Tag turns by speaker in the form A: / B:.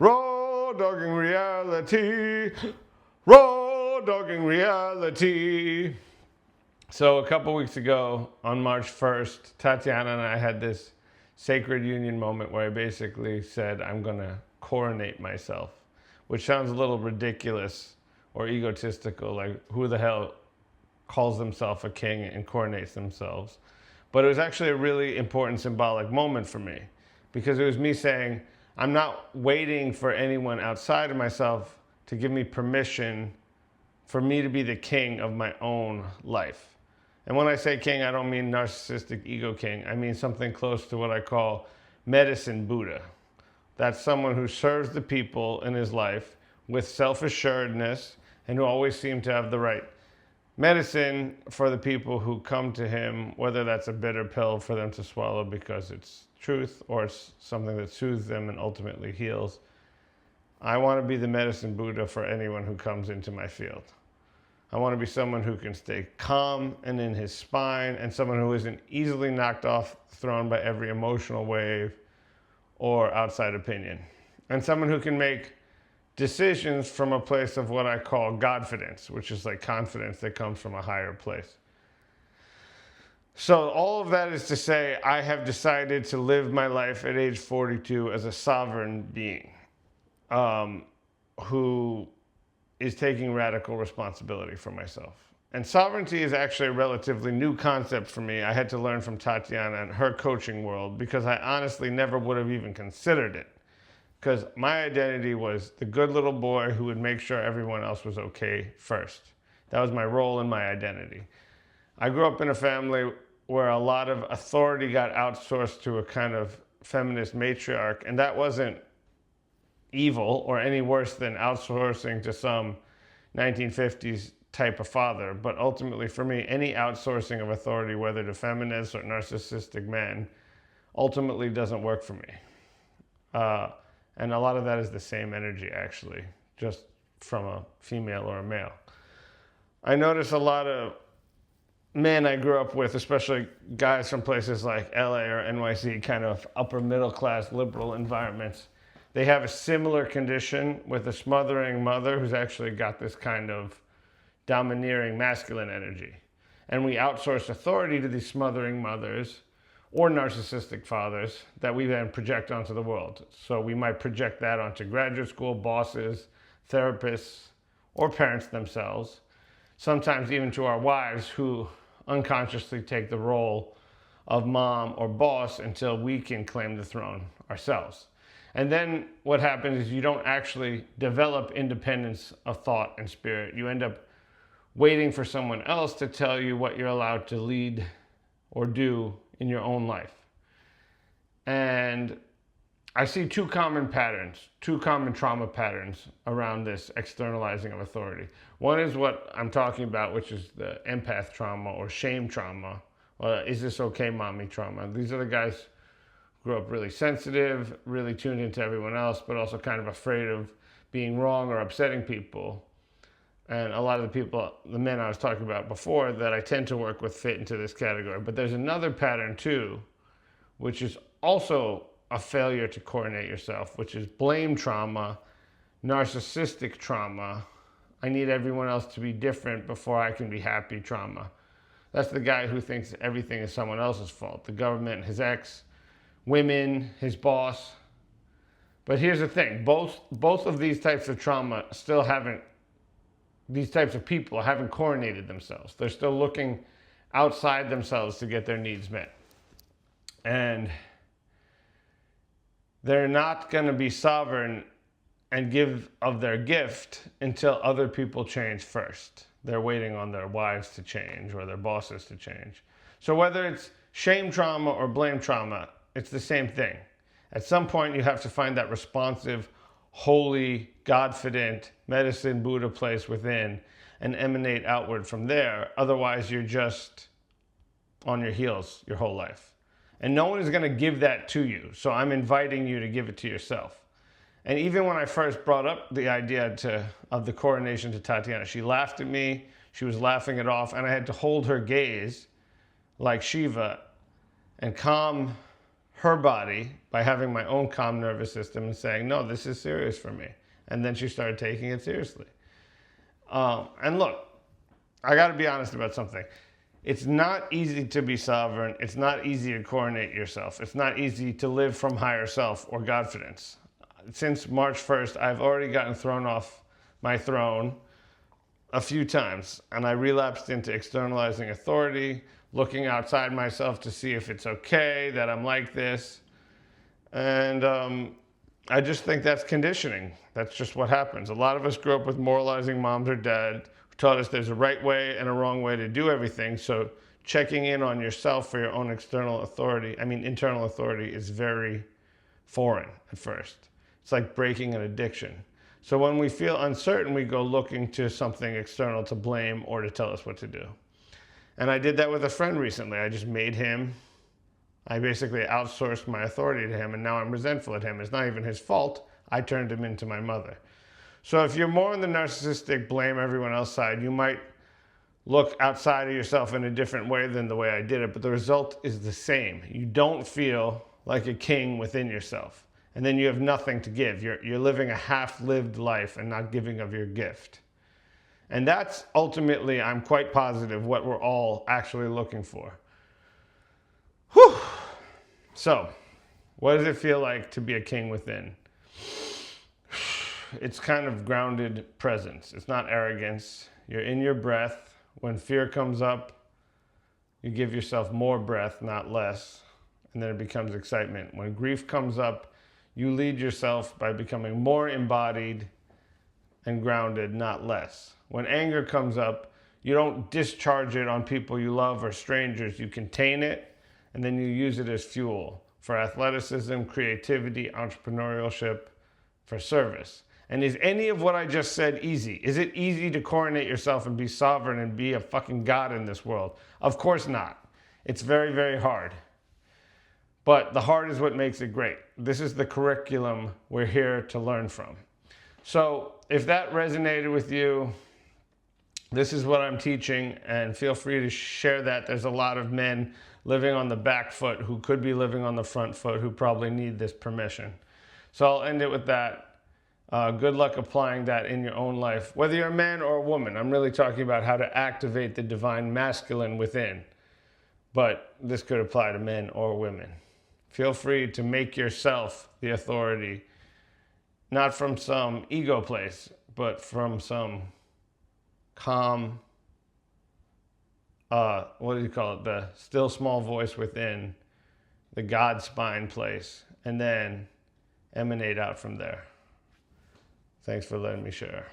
A: Raw dogging reality. Raw dogging reality. So a couple weeks ago, on March 1st, Tatiana and I had this sacred union moment where I basically said, I'm going to coronate myself, which sounds a little ridiculous or egotistical, like who the hell calls themselves a king and coronates themselves. But it was actually a really important symbolic moment for me, because it was me saying, I'm not waiting for anyone outside of myself to give me permission for me to be the king of my own life. And when I say king, I don't mean narcissistic ego king. I mean something close to what I call medicine Buddha. That's someone who serves the people in his life with self-assuredness and who always seems to have the right medicine for the people who come to him, whether that's a bitter pill for them to swallow because it's truth or it's something that soothes them and ultimately heals. I want to be the medicine Buddha for anyone who comes into my field. I want to be someone who can stay calm and in his spine, and someone who isn't easily knocked off, thrown by every emotional wave or outside opinion. And someone who can make decisions from a place of what I call Godfidence, which is like confidence that comes from a higher place. So all of that is to say, I have decided to live my life at age 42 as a sovereign being who is taking radical responsibility for myself. And sovereignty is actually a relatively new concept for me. I had to learn from Tatiana and her coaching world, because I honestly never would have even considered it. Because my identity was the good little boy who would make sure everyone else was okay first. That was my role in my identity. I grew up in a family where a lot of authority got outsourced to a kind of feminist matriarch, and that wasn't evil or any worse than outsourcing to some 1950s type of father. But ultimately, for me, any outsourcing of authority, whether to feminists or narcissistic men, ultimately doesn't work for me. And a lot of that is the same energy, actually, just from a female or a male. I notice a lot of men I grew up with, especially guys from places like LA or NYC, kind of upper middle class liberal environments, they have a similar condition with a smothering mother who's actually got this kind of domineering masculine energy. And we outsource authority to these smothering mothers or narcissistic fathers that we then project onto the world. So we might project that onto graduate school bosses, therapists, or parents themselves, sometimes even to our wives, who unconsciously take the role of mom or boss until we can claim the throne ourselves. And then what happens is you don't actually develop independence of thought and spirit. You end up waiting for someone else to tell you what you're allowed to lead or do in your own life. And I see two common patterns, two common trauma patterns around this externalizing of authority. One is what I'm talking about, which is the empath trauma or shame trauma. Is this okay, mommy trauma? These are the guys who grew up really sensitive, really tuned into everyone else, but also kind of afraid of being wrong or upsetting people. And a lot of the people, the men I was talking about before, that I tend to work with fit into this category. But there's another pattern too, which is also a failure to coordinate yourself, which is blame trauma, narcissistic trauma. I need everyone else to be different before I can be happy trauma. That's the guy who thinks everything is someone else's fault. The government, his ex, women, his boss. But here's the thing, both of these types of trauma still haven't, these types of people haven't coordinated themselves. They're still looking outside themselves to get their needs met. And they're not going to be sovereign and give of their gift until other people change first. They're waiting on their wives to change or their bosses to change. So whether it's shame trauma or blame trauma, it's the same thing. At some point, you have to find that responsive, holy, Godfident, medicine Buddha place within and emanate outward from there. Otherwise, you're just on your heels your whole life. And no one is going to give that to you. So I'm inviting you to give it to yourself. And even when I first brought up the idea of the coronation to Tatiana, she laughed at me. She was laughing it off. And I had to hold her gaze like Shiva and calm her body by having my own calm nervous system and saying, no, this is serious for me. And then she started taking it seriously. And look, I got to be honest about something. It's not easy to be sovereign. It's not easy to coronate yourself. It's not easy to live from higher self or Godfidence. Since March 1st, I've already gotten thrown off my throne a few times, and I relapsed into externalizing authority, looking outside myself to see if it's okay that I'm like this. And I just think that's conditioning. That's just what happens. A lot of us grew up with moralizing moms or dad who taught us there's a right way and a wrong way to do everything. So checking in on yourself for your own internal authority is very foreign at first. It's like breaking an addiction. So when we feel uncertain, we go looking to something external to blame or to tell us what to do. And I did that with a friend recently. I basically outsourced my authority to him, and now I'm resentful at him. It's not even his fault. I turned him into my mother. So if you're more on the narcissistic blame everyone else side, you might look outside of yourself in a different way than the way I did it, but the result is the same. You don't feel like a king within yourself. And then you have nothing to give. You're living a half-lived life and not giving of your gift. And that's ultimately, I'm quite positive, what we're all actually looking for. Whew. So, what does it feel like to be a king within? It's kind of grounded presence. It's not arrogance. You're in your breath. When fear comes up, you give yourself more breath, not less. And then it becomes excitement. When grief comes up, you lead yourself by becoming more embodied and grounded, not less. When anger comes up, you don't discharge it on people you love or strangers. You contain it, and then you use it as fuel for athleticism, creativity, entrepreneurship, for service. And is any of what I just said easy? Is it easy to coronate yourself and be sovereign and be a fucking god in this world? Of course not. It's very, very hard. But the hard is what makes it great. This is the curriculum we're here to learn from. So if that resonated with you, this is what I'm teaching, and feel free to share that. There's a lot of men living on the back foot who could be living on the front foot who probably need this permission. So I'll end it with that. Good luck applying that in your own life, whether you're a man or a woman. I'm really talking about how to activate the divine masculine within, but this could apply to men or women. Feel free to make yourself the authority, not from some ego place, but from some calm, what do you call it? The still small voice within, the God spine place, and then emanate out from there. Thanks for letting me share.